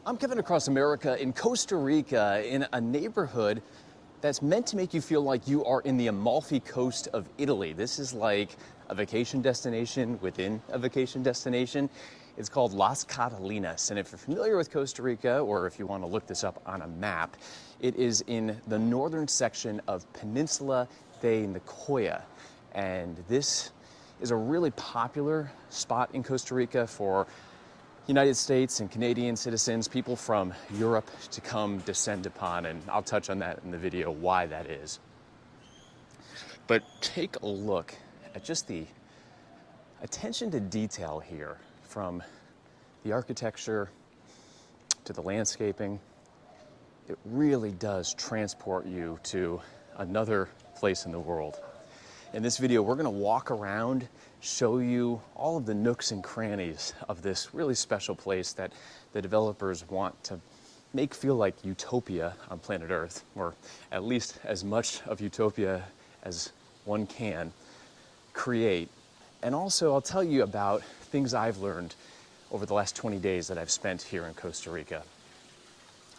I'm Kevin across America in Costa Rica in a neighborhood that's meant to make you feel like you are in the Amalfi coast of Italy. This is like a vacation destination within a vacation destination. It's called Las Catalinas. And if you're familiar with Costa Rica, or if you want to look this up on a map, it is in the northern section of Peninsula de Nicoya. And this is a really popular spot in Costa Rica for United States and Canadian citizens, people from Europe to come descend upon, and I'll touch on that in the video why that is. But take a look at just the attention to detail here, from the architecture to the landscaping. It really does transport you to another place in the world. In this video, we're going to walk around, show you all of the nooks and crannies of this really special place that the developers want to make feel like utopia on planet Earth, or at least as much of utopia as one can create. And also, I'll tell you about things I've learned over the last 20 days that I've spent here in Costa Rica.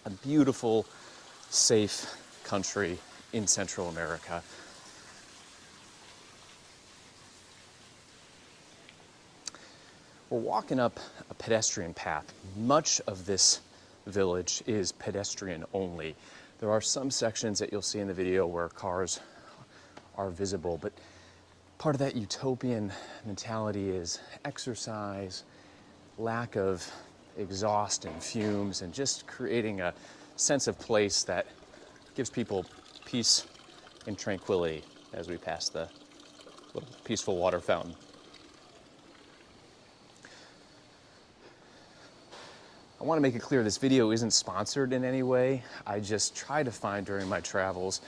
A beautiful, safe country in Central America. We're walking up a pedestrian path. Much of this village is pedestrian only. There are some sections that you'll see in the video where cars are visible, but part of that utopian mentality is exercise, lack of exhaust and fumes, and just creating a sense of place that gives people peace and tranquility as we pass the little peaceful water fountain. I want to make it clear this video isn't sponsored in any way. I just try to find during my travels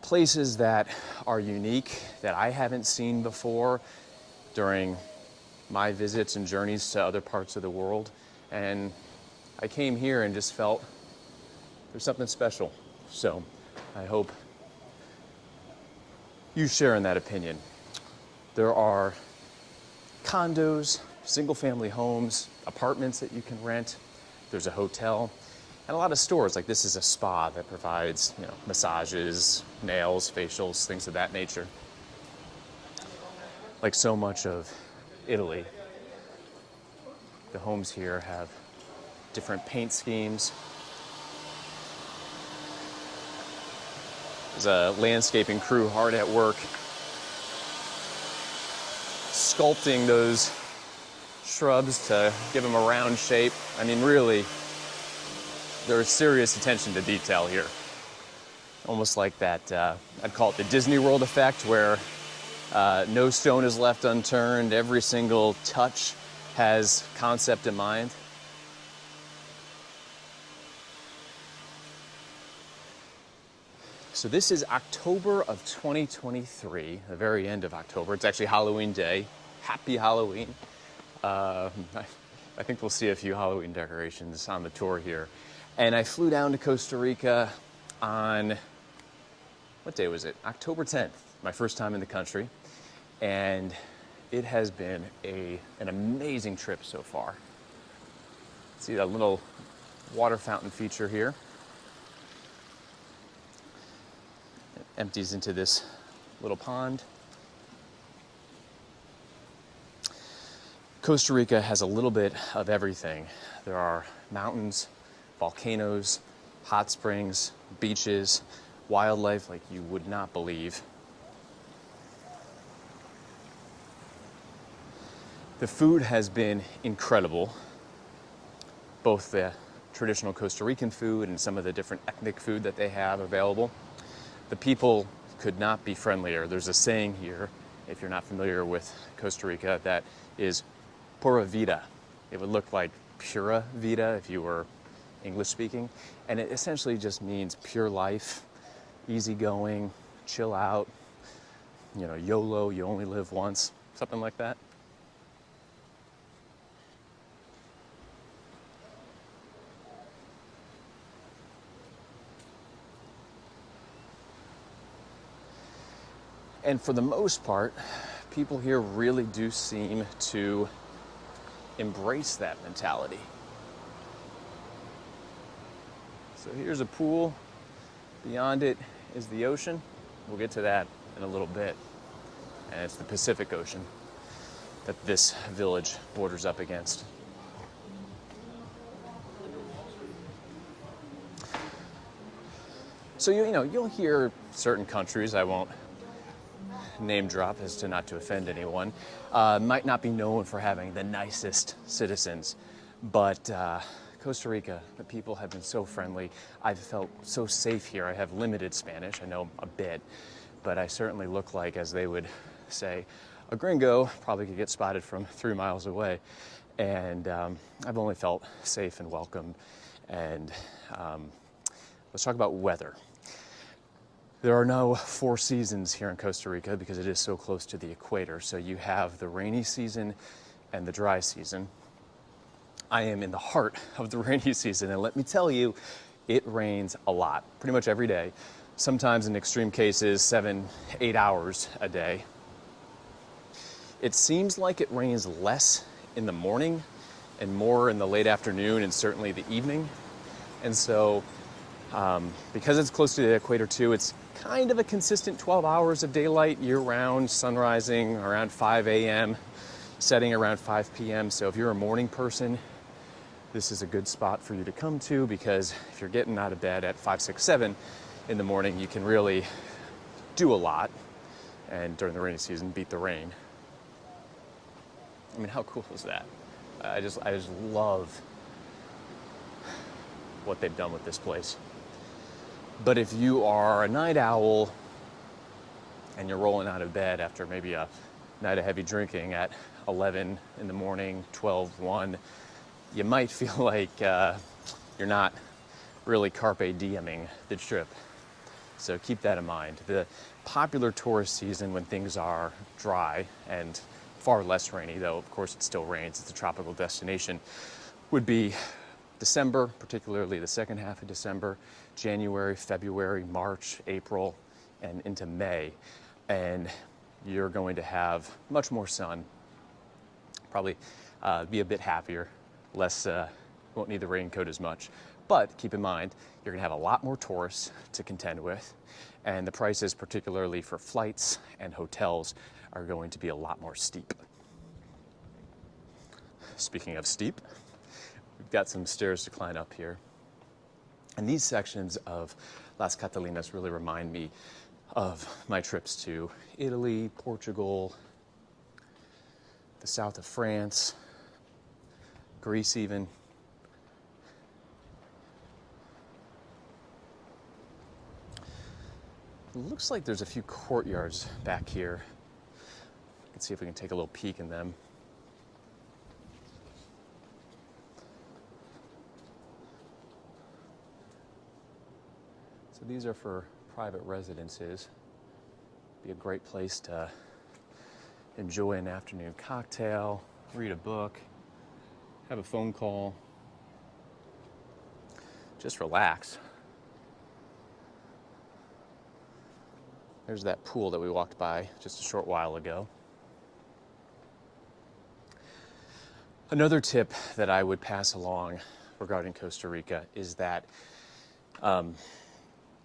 places that are unique, that I haven't seen before during my visits and journeys to other parts of the world. And I came here and just felt there's something special. So I hope you share in that opinion. There are condos, single-family homes, apartments that you can rent. There's a hotel, and a lot of stores. Like this is a spa that provides, massages, nails, facials, things of that nature. Like so much of Italy, the homes here have different paint schemes. There's a landscaping crew hard at work sculpting those shrubs to give them a round shape. I mean, really, there's serious attention to detail here. Almost like that, I'd call it the Disney World effect, where no stone is left unturned. Every single touch has concept in mind. So this is October of 2023, the very end of October. It's actually Halloween Day. Happy Halloween. I think we'll see a few Halloween decorations on the tour here. And I flew down to Costa Rica on, what day was it? October 10th, my first time in the country. And it has been an amazing trip so far. See that little water fountain feature here? It empties into this little pond. Costa Rica has a little bit of everything. There are mountains, volcanoes, hot springs, beaches, wildlife like you would not believe. The food has been incredible, both the traditional Costa Rican food and some of the different ethnic food that they have available. The people could not be friendlier. There's a saying here, if you're not familiar with Costa Rica, that is pura vida. It would look like pura vida if you were English speaking. And it essentially just means pure life, easygoing, chill out, YOLO, you only live once, something like that. And for the most part, people here really do seem to embrace that mentality. So here's a pool. Beyond it is the ocean. We'll get to that in a little bit. And it's the Pacific Ocean that this village borders up against. So you'll hear certain countries, I won't name drop as to not to offend anyone, might not be known for having the nicest citizens, but Costa Rica, the people have been so friendly. I've felt so safe here. I have limited Spanish, I know a bit, but I certainly look like, as they would say, a gringo, probably could get spotted from 3 miles away. And I've only felt safe and welcome. And let's talk about weather. There are no 4 seasons here in Costa Rica because it is so close to the equator. So you have the rainy season and the dry season. I am in the heart of the rainy season, and let me tell you, it rains a lot, pretty much every day. Sometimes in extreme cases, 7-8 hours a day. It seems like it rains less in the morning and more in the late afternoon and certainly the evening. And so because it's close to the equator too, it's kind of a consistent 12 hours of daylight year-round, sun rising around 5 a.m., setting around 5 p.m. So if you're a morning person, this is a good spot for you to come to, because if you're getting out of bed at 5, 6, 7 in the morning, you can really do a lot, and during the rainy season, beat the rain. I mean, how cool is that? I just love what they've done with this place. But if you are a night owl and you're rolling out of bed after maybe a night of heavy drinking at 11 in the morning, 12, 1, you might feel like you're not really carpe dieming the trip. So keep that in mind. The popular tourist season, when things are dry and far less rainy, though of course it still rains, it's a tropical destination, would be December, particularly the second half of December, January, February, March, April, and into May. And you're going to have much more sun, probably be a bit happier, less, won't need the raincoat as much. But keep in mind, you're gonna have a lot more tourists to contend with, and the prices, particularly for flights and hotels, are going to be a lot more steep. Speaking of steep, we've got some stairs to climb up here. And these sections of Las Catalinas really remind me of my trips to Italy, Portugal, the south of France, Greece even. It looks like there's a few courtyards back here. Let's see if we can take a little peek in them. So these are for private residences. Be a great place to enjoy an afternoon cocktail, read a book, have a phone call, just relax. There's that pool that we walked by just a short while ago. Another tip that I would pass along regarding Costa Rica is that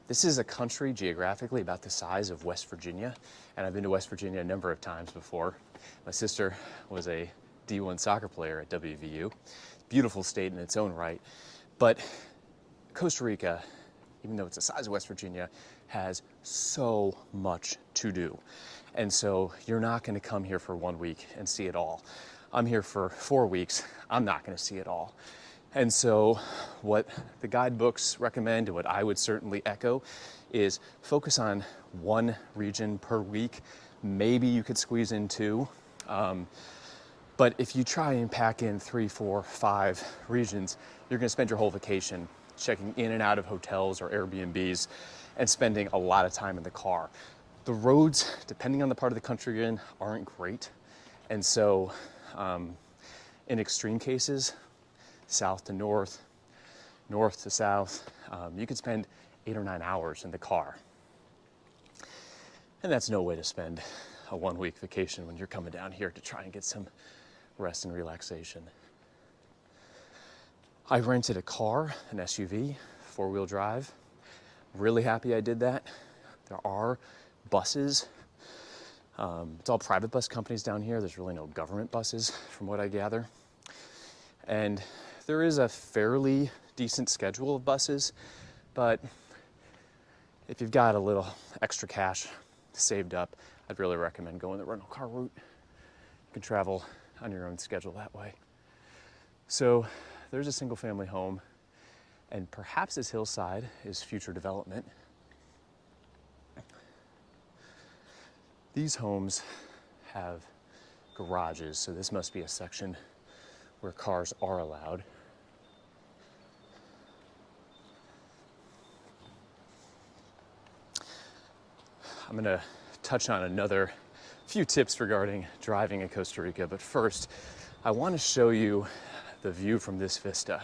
this is a country geographically about the size of West Virginia, and I've been to West Virginia a number of times before. My sister was a D1 soccer player at WVU. Beautiful state in its own right, but Costa Rica, even though it's the size of West Virginia, has so much to do. And so you're not going to come here for 1 week and see it all. I'm here for 4 weeks. I'm not going to see it all. And so what the guidebooks recommend, and what I would certainly echo, is focus on one region per week. Maybe you could squeeze in 2. But if you try and pack in 3, 4, 5 regions, you're going to spend your whole vacation checking in and out of hotels or Airbnbs and spending a lot of time in the car. The roads, depending on the part of the country you're in, aren't great. And so in extreme cases, south to north, north to south, you could spend 8 or 9 hours in the car. And that's no way to spend a 1-week vacation when you're coming down here to try and get some rest and relaxation. I rented a car, an SUV, four-wheel drive. Really happy I did that. There are buses. It's all private bus companies down here. There's really no government buses from what I gather. And there is a fairly decent schedule of buses, but if you've got a little extra cash saved up, I'd really recommend going the rental car route. You can travel on your own schedule that way. So there's a single family home, and perhaps this hillside is future development. These homes have garages, so this must be a section where cars are allowed. I'm gonna touch on another few tips regarding driving in Costa Rica, but first, I want to show you the view from this vista.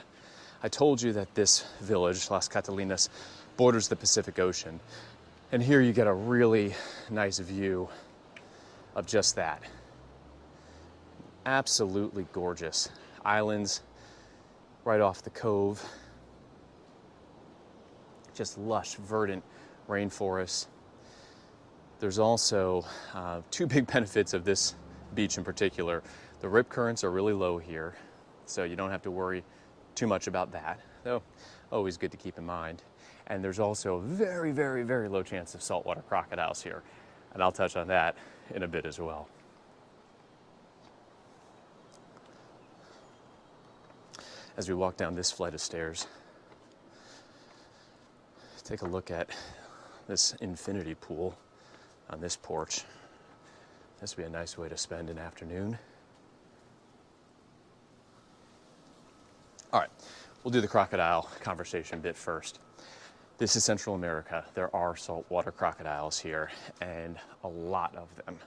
I told you that this village, Las Catalinas, borders the Pacific Ocean, and here you get a really nice view of just that. Absolutely gorgeous. Islands right off the cove. Just lush, verdant rainforests. There's also two big benefits of this beach in particular. The rip currents are really low here, so you don't have to worry too much about that, though always good to keep in mind. And there's also a very, very, very low chance of saltwater crocodiles here, and I'll touch on that in a bit as well. As we walk down this flight of stairs, take a look at this infinity pool on this porch. This would be a nice way to spend an afternoon. All right, we'll do the crocodile conversation bit first. This is Central America. There are saltwater crocodiles here, and a lot of them.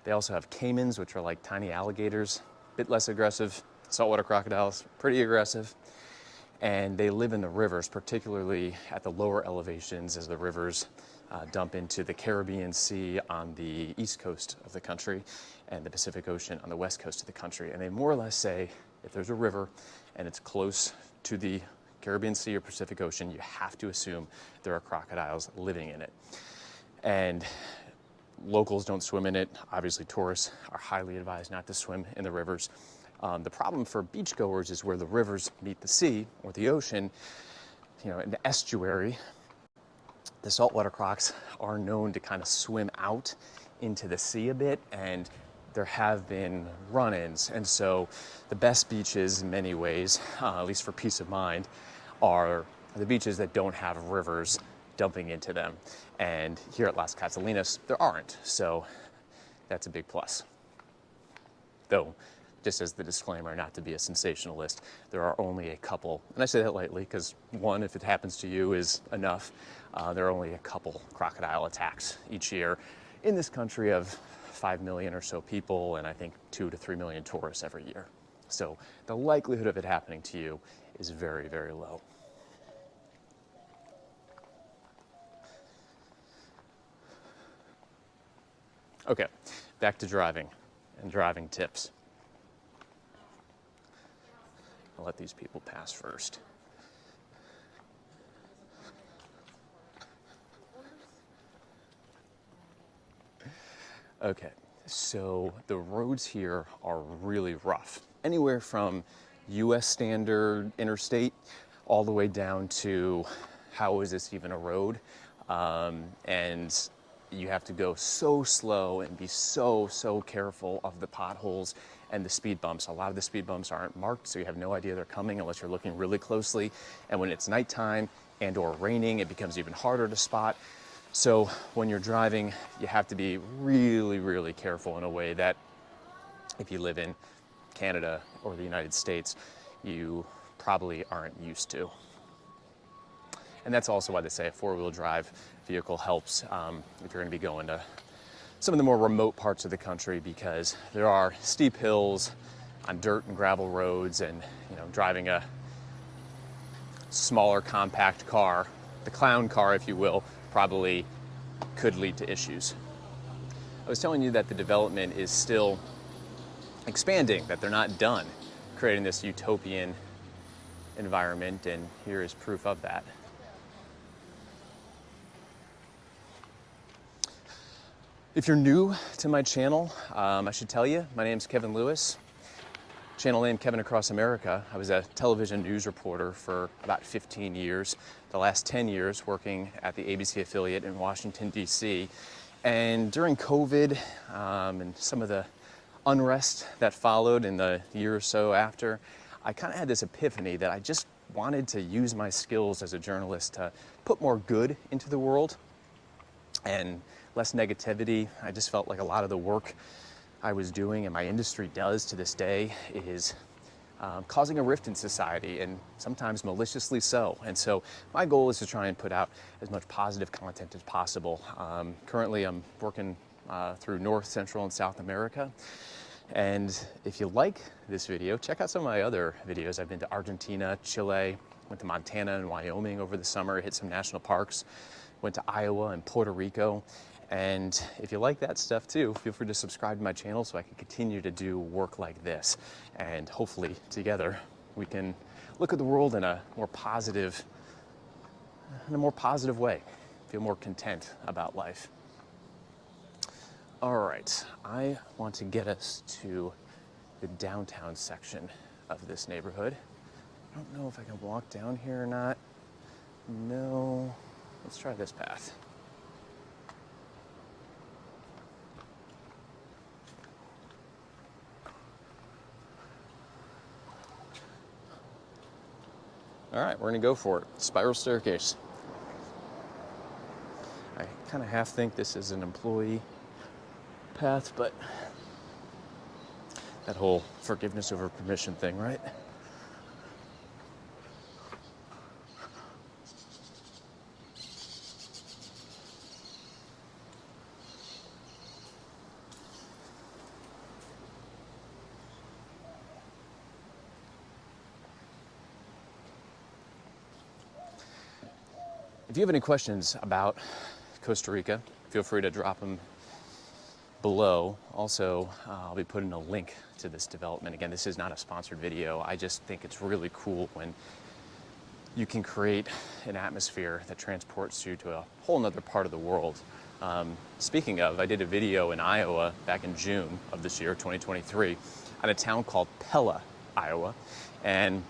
They also have caimans, which are like tiny alligators, a bit less aggressive. Saltwater crocodiles, pretty aggressive. And they live in the rivers, particularly at the lower elevations as the rivers dump into the Caribbean Sea on the east coast of the country and the Pacific Ocean on the west coast of the country. And they more or less say, if there's a river and it's close to the Caribbean Sea or Pacific Ocean, you have to assume there are crocodiles living in it. And locals don't swim in it. Obviously, tourists are highly advised not to swim in the rivers. The problem for beachgoers is where the rivers meet the sea or the ocean, in the estuary, the saltwater crocs are known to kind of swim out into the sea a bit, and there have been run-ins. And so the best beaches in many ways, at least for peace of mind, are the beaches that don't have rivers dumping into them. And here at Las Catalinas, there aren't. So that's a big plus. Though, just as the disclaimer, not to be a sensationalist, there are only a couple, and I say that lightly because one, if it happens to you, is enough. There are only a couple crocodile attacks each year in this country of 5 million or so people, and I think 2 to 3 million tourists every year. So the likelihood of it happening to you is very, very low. Okay, back to driving and driving tips. I'll let these people pass first. Okay, so the roads here are really rough. Anywhere from US standard interstate all the way down to how is this even a road? And you have to go so slow and be so careful of the potholes and the speed bumps. A lot of the speed bumps aren't marked, so you have no idea they're coming unless you're looking really closely. And when it's nighttime and or raining, it becomes even harder to spot. So when you're driving, you have to be really careful in a way that if you live in Canada or the United States, you probably aren't used to. And that's also why they say a four-wheel drive vehicle helps if you're going to be going to some of the more remote parts of the country, because there are steep hills on dirt and gravel roads, and driving a smaller compact car, the clown car if you will, probably could lead to issues. I was telling you that the development is still expanding, that they're not done creating this utopian environment, and here is proof of that. If you're new to my channel, I should tell you, my name's Kevin Lewis. Channel name Kevin Across America. I was a television news reporter for about 15 years, the last 10 years working at the ABC affiliate in Washington, D.C. And during COVID and some of the unrest that followed in the year or so after, I kind of had this epiphany that I just wanted to use my skills as a journalist to put more good into the world and less negativity. I just felt like a lot of the work I was doing and my industry does to this day is causing a rift in society, and sometimes maliciously so. And so my goal is to try and put out as much positive content as possible. Currently I'm working through North, Central, and South America. And if you like this video, check out some of my other videos. I've been to Argentina, Chile, went to Montana and Wyoming over the summer, hit some national parks, went to Iowa and Puerto Rico. And if you like that stuff too, feel free to subscribe to my channel so I can continue to do work like this. And hopefully together we can look at the world in a more positive way, feel more content about life. All right, I want to get us to the downtown section of this neighborhood. I don't know if I can walk down here or not. No, let's try this path. All right, we're gonna go for it. Spiral staircase. I kind of half think this is an employee path, but that whole forgiveness over permission thing, right? If you have any questions about Costa Rica, feel free to drop them below. Also, I'll be putting a link to this development. Again, this is not a sponsored video. I just think it's really cool when you can create an atmosphere that transports you to a whole nother part of the world. Speaking of, I did a video in Iowa back in June of this year, 2023, at a town called Pella, Iowa. And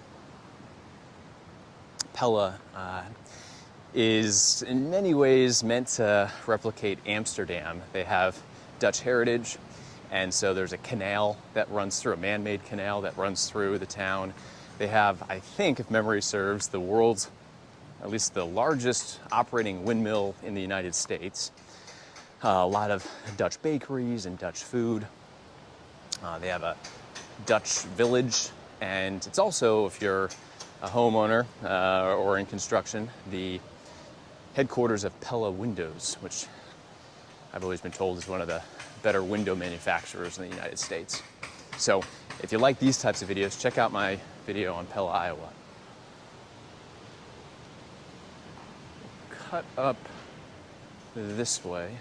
Pella is in many ways meant to replicate Amsterdam. They have Dutch heritage, and so there's a canal that runs through, a man-made canal that runs through the town. They have, I think, if memory serves, the world's, at least the largest operating windmill in the United States. A lot of Dutch bakeries and Dutch food. They have a Dutch village, and it's also, if you're a homeowner or in construction, the headquarters of Pella Windows, which I've always been told is one of the better window manufacturers in the United States. So if you like these types of videos, check out my video on Pella, Iowa. Cut up this way.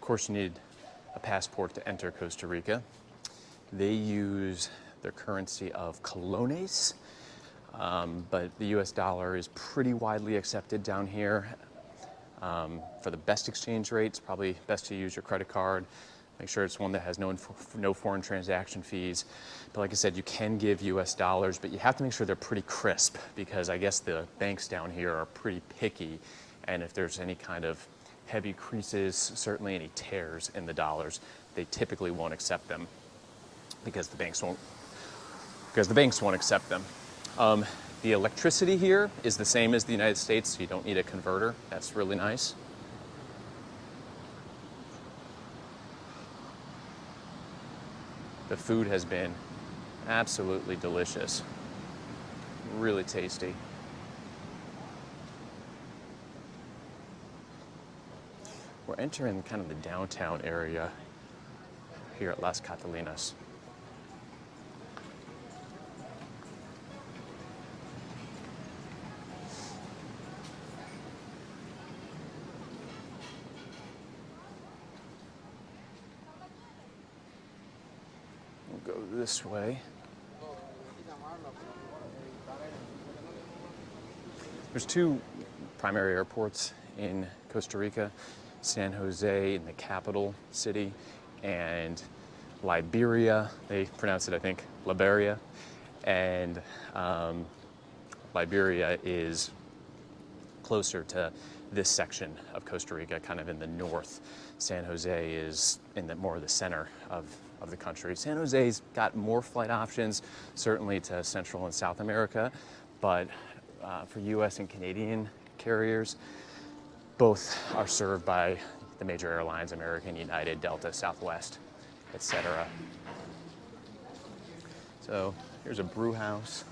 Of course, you need a passport to enter Costa Rica. They use their currency of colones, but the US dollar is pretty widely accepted down here. For the best exchange rates, probably best to use your credit card. Make sure it's one that has no foreign transaction fees. But like I said, you can give US dollars, but you have to make sure they're pretty crisp, because I guess the banks down here are pretty picky. And if there's any kind of heavy creases, certainly any tears in the dollars, they typically won't accept them because the banks won't accept them. The electricity here is the same as the United States, so you don't need a converter. That's really nice. The food has been absolutely delicious, really tasty. We're entering kind of the downtown area here at Las Catalinas. We'll go this way. There's two primary airports in Costa Rica, San Jose in the capital city, and Liberia, they pronounce it, I think, Liberia. And Liberia is closer to this section of Costa Rica, kind of in the north. San Jose is in the more of the center of the country. San Jose's got more flight options, certainly to Central and South America, but for US and Canadian carriers, both are served by the major airlines, American, United, Delta, Southwest, etc. So here's a brew house.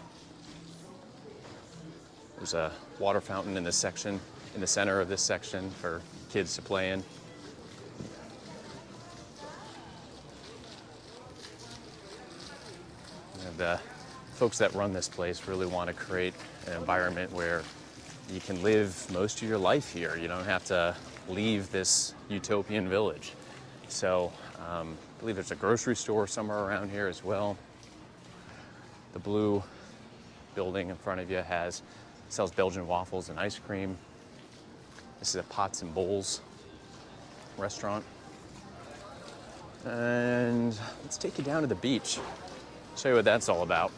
There's a water fountain in this section, in the center of this section for kids to play in. And the folks that run this place really want to create an environment where you can live most of your life here. You don't have to leave this utopian village. So I believe there's a grocery store somewhere around here as well. The blue building in front of you sells Belgian waffles and ice cream. This is a Pots and Bowls restaurant. And let's take you down to the beach. Show you what that's all about.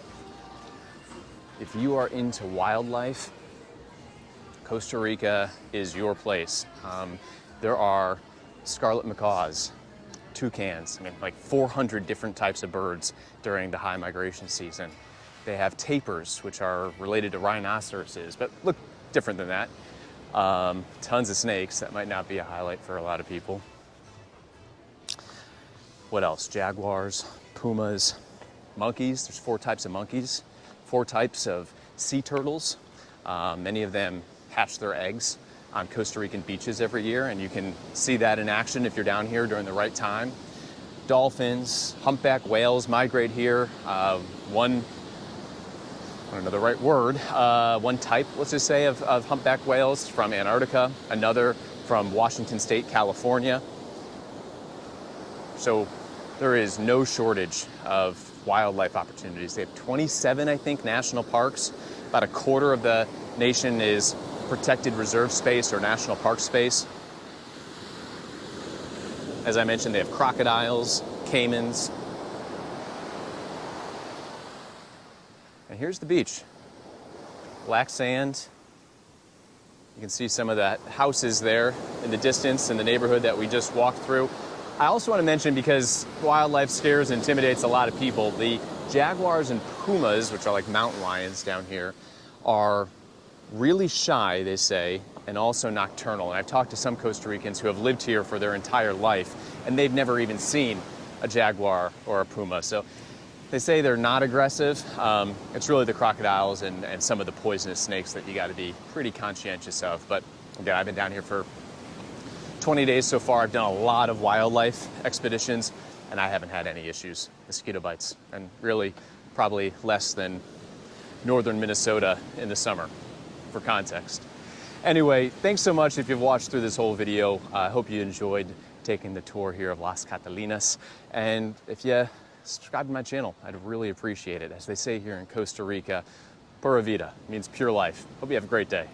If you are into wildlife, Costa Rica is your place. There are scarlet macaws, toucans, like 400 different types of birds during the high migration season. They have tapirs, which are related to rhinoceroses, but look different than that. Tons of snakes. That might not be a highlight for a lot of people. What else? Jaguars, pumas, monkeys. There's 4 types of monkeys, 4 types of sea turtles. Many of them hatch their eggs on Costa Rican beaches every year, and you can see that in action if you're down here during the right time. Dolphins, humpback whales migrate here. I don't know the right word, one type, let's just say, of humpback whales from Antarctica, another from Washington State, California. So there is no shortage of wildlife opportunities. They have 27, I think, national parks. About a quarter of the nation is protected reserve space or national park space. As I mentioned, they have crocodiles, caimans. And here's the beach. Black sand. You can see some of the houses there in the distance in the neighborhood that we just walked through. I also want to mention, because wildlife scares and intimidates a lot of people, the jaguars and pumas, which are like mountain lions down here, are really shy, they say, and also nocturnal. And I've talked to some Costa Ricans who have lived here for their entire life, and they've never even seen a jaguar or a puma. So they say they're not aggressive. It's really the crocodiles and some of the poisonous snakes that you got to be pretty conscientious of. But again, I've been down here for 20 days so far. I've done a lot of wildlife expeditions, and I haven't had any issues, mosquito bites, and really probably less than northern Minnesota in the summer, for context. Anyway, thanks so much if you've watched through this whole video. I hope you enjoyed taking the tour here of Las Catalinas. And if you subscribe to my channel, I'd really appreciate it. As they say here in Costa Rica, pura vida means pure life. Hope you have a great day.